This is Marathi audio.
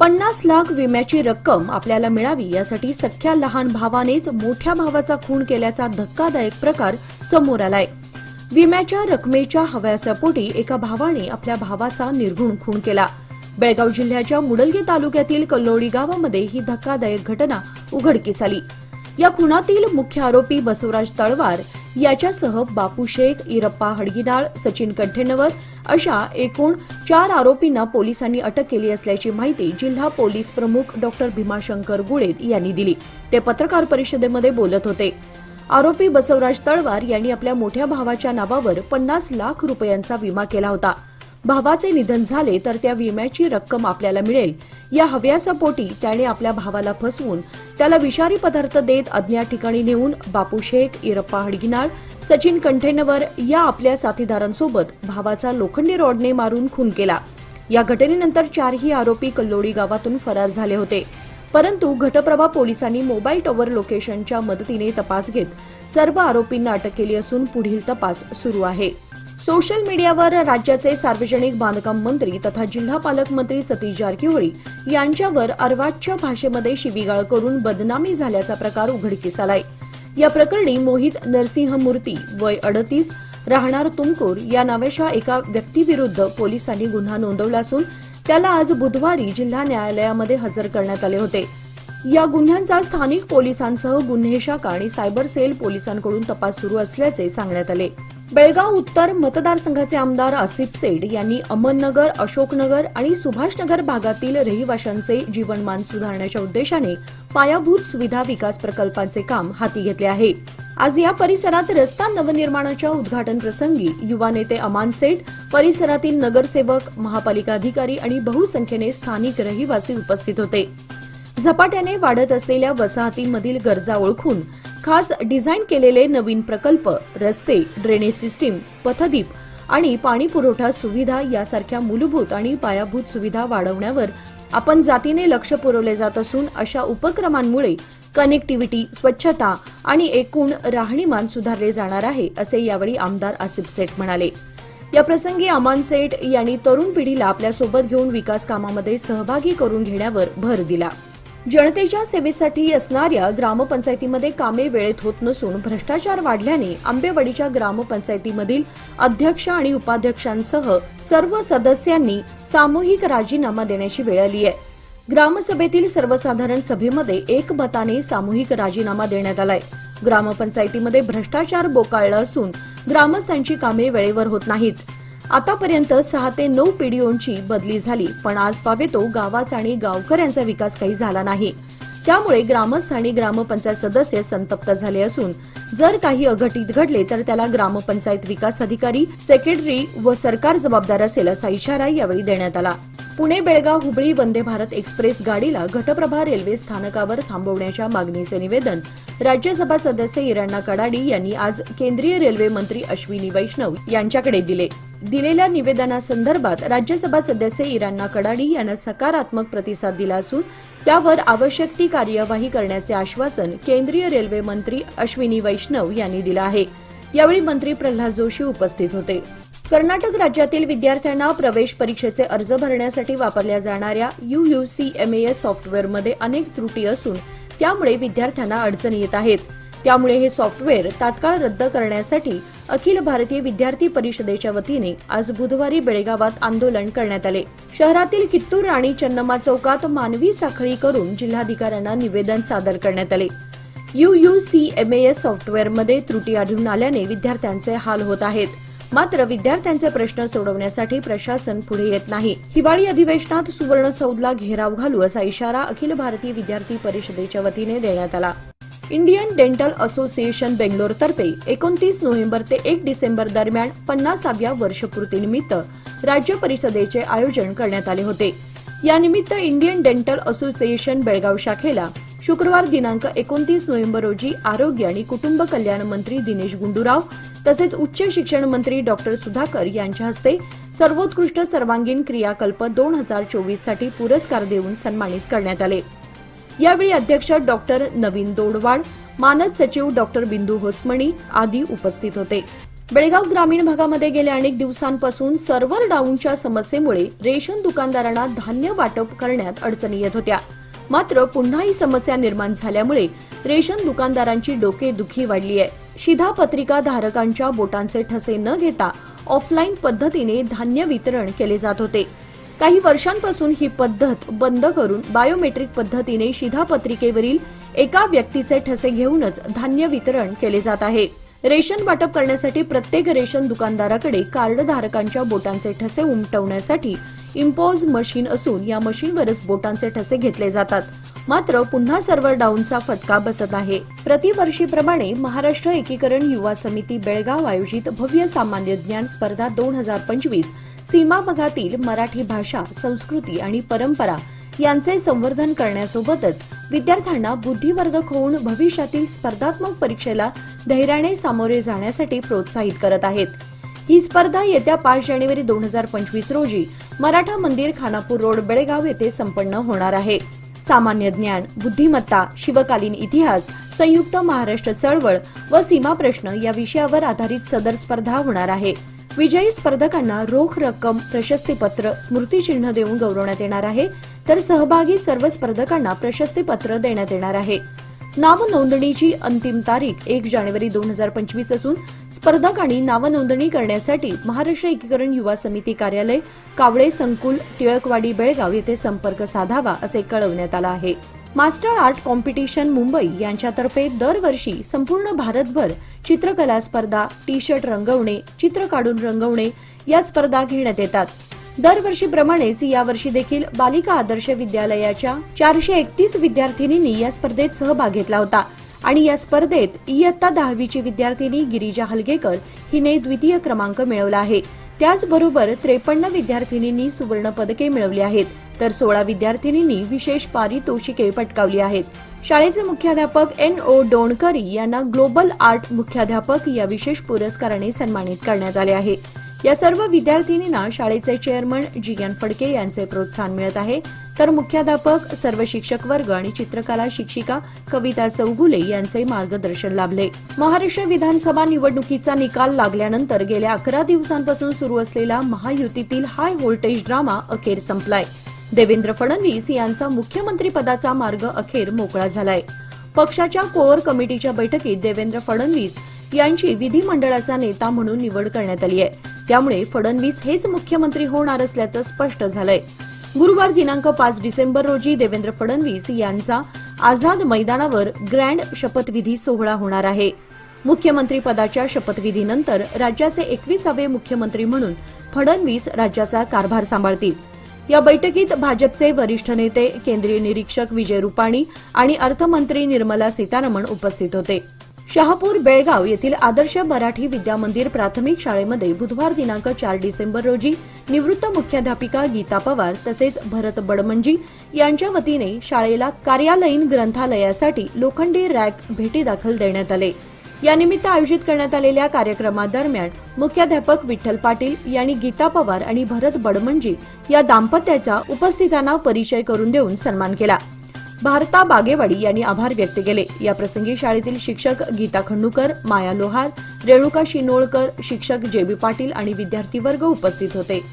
50 लाख विम्याची रक्कम आपल्याला मिळावी यासाठी सख्या लहान भावानेच मोठ्या भावाचा खून केल्याचा धक्कादायक प्रकार समोर आलाय। विम्याच्या रकमेच्या हव्यासापोटी एका भावाने आपल्या भावाचा निर्घृण खून केला। बेळगाव जिल्ह्याच्या मुडलगी तालुक्यातील कल्लोळी गावामध्ये ही धक्कादायक घटना उघडकीस आली। या खुनातील मुख्य आरोपी बसवराज तळवार याच्यासह बापू शेख, इरप्पा हडगिनाळ, सचिन कंठेनवर अशा एकूण 4 आरोपींना पोलिसांनी अटक केली असल्याची माहिती जिल्हा पोलीस प्रमुख डॉक्टर भीमाशंकर गुळेद यांनी दिली। ते पत्रकार परिषदेमध्ये बोलत होते। आरोपी बसवराज तळवार यांनी आपल्या मोठ्या भावाच्या नावावर 50 लाख रुपयांचा विमा केला होता। भावाचे निधन झाले तर त्या विम्याची रक्कम आपल्याला मिळेल या हव्यासापोटी त्याने आपल्या भावाला फसवून त्याला विषारी पदार्थ देत अज्ञात ठिकाणी नेऊन बापू शेख, इरप्पा हडगिनाळ, सचिन कंठेनवर या आपल्या साथीदारांसोबत भावाचा लोखंडी रॉडने मारून खून केला। या घटनेनंतर 4ही आरोपी कल्लोळी गावातून फरार झाले होते। परंतु घटप्रभा पोलिसांनी मोबाईल टॉवर लोकेशनच्या मदतीने तपास घेत सर्व आरोपींना अटक केली असून पुढील तपास सुरू आहे। सोशल मीडियावर राज्याचे सार्वजनिक बांधकाम मंत्री तथा जिल्हा पालकमंत्री सतीश जारकिहोळी यांच्यावर अर्वाच्य भाषेमध्ये शिवीगाळ करून बदनामी झाल्याचा प्रकार उघडकीस आलाय। या प्रकरणी मोहित नरसिंह मूर्ती वय 38 राहणार तुमकुर या नावाच्या एका व्यक्तीविरुद्ध पोलिसांनी गुन्हा नोंदवला असून त्याला आज बुधवारी जिल्हा न्यायालयामध्ये हजर करण्यात आले होते। या गुन्ह्यांचा स्थानिक पोलिसांसह गुन्हे शाखा आणि सायबर सेल पोलिसांकडून तपास सुरू असल्याचे सांगण्यात आले। बेळगाव उत्तर मतदारसंघाचे आमदार आसिफ सेठ यांनी अमननगर, अशोकनगर आणि सुभाषनगर भागातील रहिवाशांचे जीवनमान सुधारण्याच्या उद्देशाने पायाभूत सुविधा विकास प्रकल्पांचे काम हाती घेतले आहे। आज या परिसरात रस्ता नवनिर्माणाच्या उद्घाटन प्रसंगी युवा नेते अमान सेठ, परिसरातील नगरसेवक, महापालिका अधिकारी आणि बहुसंख्येने स्थानिक रहिवासी उपस्थित होते। झपाट्याने वाढत असलेल्या वसाहतींमधील गरजा ओळखून खास डिझाईन केलेले नवीन प्रकल्प, रस्ते, ड्रेनेज सिस्टीम, पथदीप आणि पाणी पुरवठा सुविधा यासारख्या मूलभूत आणि पायाभूत सुविधा वाढवण्यावर आपण जातीने लक्ष पुरवले जात असून अशा उपक्रमांमुळे कनेक्टिव्हिटी, स्वच्छता आणि एकूण राहणीमान सुधारले जाणार आहे, असे यावेळी आमदार आसिफ सेठ म्हणाले। या प्रसंगी अमान सेठ यांनी तरुण पिढीला आपल्यासोबत घेऊन विकास कामामध्ये सहभागी करून घेण्यावर भर दिला। जनतेच्या सेवेसाठी असणाऱ्या ग्रामपंचायतीमध्ये कामे वेळेत होत नसून भ्रष्टाचार वाढल्याने आंबेवाडीच्या ग्रामपंचायतीमधील अध्यक्ष आणि उपाध्यक्षांसह सर्व सदस्यांनी सामूहिक राजीनामा देण्याची वेळ आली आहे। ग्रामसभेतील सर्वसाधारण सभेमध्ये एकमताने सामूहिक राजीनामा देण्यात आलाय। ग्रामपंचायतीमध्ये भ्रष्टाचार बोकाळला असून ग्रामस्थांची कामे वेळेवर होत नाहीत। आतापर्यंत 6 ते 9 पीडीओंची बदली झाली, पण आज पावेतो गावाचा आणि गावकऱ्यांचा विकास काही झाला नाही। त्यामुळे ग्रामस्थ आणि ग्रामपंचायत सदस्य संतप्त झाले असून जर काही अघटित घडले तर त्याला ग्रामपंचायत विकास अधिकारी, सेक्रेटरी व सरकार जबाबदार असेल असा इशारा यावेळी देण्यात आला। पुणे बेळगाव हुबळी वंदे भारत एक्सप्रेस गाडीला घटप्रभा रेल्वे स्थानकावर थांबवण्याच्या मागणीचे निवेदन राज्यसभा सदस्य इराण्णा कडाडी यांनी आज केंद्रीय रेल्वे मंत्री अश्विनी वैष्णव यांच्याकडे दिले। दिलेल्या निवेदनासंदर्भात राज्यसभा सदस्य इराण्णा कडाडी यांना सकारात्मक प्रतिसाद दिला असून त्यावर आवश्यक ती कार्यवाही करण्याचे आश्वासन केंद्रीय रेल्वे मंत्री अश्विनी वैष्णव यांनी दिलं आहे। यावेळी मंत्री प्रल्हाद जोशी उपस्थित होते। कर्नाटक राज्यातील विद्यार्थ्यांना प्रवेश परीक्षेचे अर्ज भरण्यासाठी वापरल्या जाणाऱ्या UUCMAS सॉफ्टवेअरमध्ये अनेक त्रुटी असून त्यामुळे विद्यार्थ्यांना अडचणी येत आहेत। त्यामुळे हे सॉफ्टवेअर तात्काळ रद्द करण्यासाठी अखिल भारतीय विद्यार्थी परिषदेच्या वतीने आज बुधवारी बेळगावात आंदोलन करण्यात आले। शहरातील कित्तूर राणी चन्नम्मा चौकात मानवी साखळी करून जिल्हाधिकाऱ्यांना निवेदन सादर करण्यात आले। UUCMAS सॉफ्टवेअरमध्ये त्रुटी आढळून आल्याने विद्यार्थ्यांचे हाल होत आहेत। मात्र विद्यार्थ्यांचे प्रश्न सोडवण्यासाठी प्रशासन पुढे येत नाही। हिवाळी अधिवेशनात सुवर्णसौधला घेराव घालू असा इशारा अखिल भारतीय विद्यार्थी परिषदेच्या वतीने देण्यात आला। इंडियन डेंटल असोसिएशन बेंगलोरतर्फे 29 नोव्हेंबर ते 1 डिसेंबर दरम्यान 50व्या वर्षपूर्तीनिमित्त राज्य परिषदेचे आयोजन करण्यात आले होते। यानिमित्त इंडियन डेंटल असोसिएशन बेळगाव शाखेला शुक्रवार दिनांक 29 नोव्हेंबर रोजी आरोग्य आणि कुटुंब कल्याण मंत्री दिनेश गुंडूराव तसेच उच्च शिक्षण मंत्री डॉक्टर सुधाकर यांच्या हस्ते सर्वोत्कृष्ट सर्वांगीण क्रियाकल्प 2024 साठी पुरस्कार देऊन सन्मानित करण्यात आले। यावेळी अध्यक्ष डॉक्टर नवीन दोडवाड, मानद सचिव डॉक्टर बिंदू होसमणी आदी उपस्थित होते। बेळगाव ग्रामीण भागामध्ये गेल्या अनेक दिवसांपासून सर्व्हर डाऊनच्या समस्येमुळे रेशन दुकानदारांना धान्य वाटप करण्यात अडचणी येत होत्या. मात्र पुन्हा ही समस्या निर्माण झाल्यामुळे रेशन दुकानदारांची डोकेदुखी वाढली आहे. शिधापत्रिका धारकांच्या बोटांचे ठसे न घेता ऑफलाईन पद्धतीने धान्य वितरण केले जात होते. काही वर्षांपासून ही पद्धत बंद करून बायोमेट्रिक पद्धतीने शिधापत्रिकेवरील एका व्यक्तीचे ठसे घेऊनच धान्य वितरण केले जात आहे. रेशन वाटप करण्यासाठी प्रत्येक रेशन दुकानदाराकडे कार्ड धारकांच्या बोटांचे ठसे उमटवण्यासाठी इम्पोज मशीन असून या मशीनवरच बोटांचे ठसे घेतले जातात. मात्र पुन्हा सर्व्हर डाऊनचा फटका बसत आहे. प्रतिवर्षीप्रमाणे महाराष्ट्र एकीकरण युवा समिती बेळगाव आयोजित भव्य सामान्य ज्ञान स्पर्धा 2025 सीमा भागातील मराठी भाषा, संस्कृती आणि परंपरा यांचे संवर्धन करण्यासोबतच विद्यार्थ्यांना बुद्धिवर्धक होऊन भविष्यातील स्पर्धात्मक परीक्षेला धैर्याने सामोरे जाण्यासाठी प्रोत्साहित करत आहेत. ही स्पर्धा येत्या 5 जानेवारी 2025 रोजी मराठा मंदिर, खानापूर रोड, बेळगाव येथे संपन्न होणार आहे. सामान्य ज्ञान, बुद्धिमत्ता, शिवकालीन इतिहास, संयुक्त महाराष्ट्र चळवळ व सीमा प्रश्न या विषयावर आधारित सदर स्पर्धा होणार आहे. विजयी स्पर्धकांना रोख रक्कम, प्रशस्तीपत्र, स्मृतिचिन्ह देऊन गौरवण्यात येणार आहे, तर सहभागी सर्व स्पर्धकांना प्रशस्तीपत्र देण्यात येणार आहे. नाव नोंदणीची अंतिम तारीख 1 जानेवारी 2025 असून स्पर्धकांनी नावनोंदणी करण्यासाठी महाराष्ट्र एकीकरण युवा समिती कार्यालय, कावळे संकुल, टिळकवाडी, बेळगाव येथे संपर्क साधावा असे कळवण्यात आलं आहे. मास्टर आर्ट कॉम्पिटिशन मुंबई यांच्यातर्फे दरवर्षी संपूर्ण भारतभर चित्रकला स्पर्धा, टी शर्ट रंगवणे, चित्र काढून रंगवणे या स्पर्धा घेण्यात येतात. दरवर्षीप्रमाणेच यावर्षी देखील बालिका आदर्श विद्यालयाच्या 431 विद्यार्थिनींनी या स्पर्धेत सहभाग घेतला होता आणि या स्पर्धेत इयत्ता 10वीची विद्यार्थिनी गिरिजा हलगेकर हिने द्वितीय क्रमांक मिळवला आहे. त्याचबरोबर 53 विद्यार्थिनींनी सुवर्ण पदके मिळवली आहेत, तर 16 विद्यार्थिनींनी विशेष पारितोषिके पटकावली आहेत. शाळेचे मुख्याध्यापक NO डोणकरी यांना ग्लोबल आर्ट मुख्याध्यापक या विशेष पुरस्काराने सन्मानित करण्यात आले आहे. या सर्व विद्यार्थिनींना शाळेचे चेअरमन GN फडके यांचे प्रोत्साहन मिळत आहे, तर मुख्याध्यापक, सर्व शिक्षक वर्ग आणि चित्रकला शिक्षिका कविता चौगुले यांचे मार्गदर्शन लाभले. महाराष्ट्र विधानसभा निवडणुकीचा निकाल लागल्यानंतर गेल्या 11 दिवसांपासून सुरू असलेला महायुतीतील हाय व्होल्टेज ड्रामा अखेर संपलाय. देवेंद्र फडणवीस यांचा मुख्यमंत्रीपदाचा मार्ग अखेर मोकळा झालाय. पक्षाच्या कोअर कमिटीच्या बैठकीत देवेंद्र फडणवीस यांची विधिमंडळाचा नेता म्हणून निवड करण्यात आली आहे. त्यामुळे फडणवीस हेच मुख्यमंत्री होणार असल्याचं स्पष्ट झालंय. गुरुवार दिनांक 5 डिसेंबर रोजी देवेंद्र फडणवीस यांचा आझाद मैदानावर ग्रँड शपथविधी सोहळा होणार आहे. मुख्यमंत्री पदाच्या शपथविधीनंतर राज्याचे 21वे मुख्यमंत्री म्हणून फडणवीस राज्याचा कारभार सांभाळतील. या बैठकीत भाजपचे वरिष्ठ नेते, केंद्रीय निरीक्षक विजय रुपाणी आणि अर्थमंत्री निर्मला सीतारमण उपस्थित होते. शहापूर, बेळगाव येथील आदर्श मराठी विद्यामंदिर प्राथमिक शाळेमध्ये बुधवार दिनांक 4 डिसेंबर रोजी निवृत्त मुख्याध्यापिका गीता पवार तसेच भरत बडमंजी यांच्या वतीने शाळेला कार्यालयीन ग्रंथालयासाठी लोखंडी रॅक भेटीदाखल देण्यात आले. यानिमित्त आयोजित करण्यात आलेल्या कार्यक्रमादरम्यान मुख्याध्यापक विठ्ठल पाटील यांनी गीता पवार आणि भरत बडमंजी या दाम्पत्याचा उपस्थितांना परिचय करून देऊन सन्मान केला. भारता बागेवाडी यांनी आभार व्यक्त केले. या प्रसंगी शाळेतील शिक्षक गीता खंडूकर, माया लोहार, रेणुका शिनोळकर, शिक्षक JB पाटील आणि विद्यार्थी वर्ग उपस्थित होते.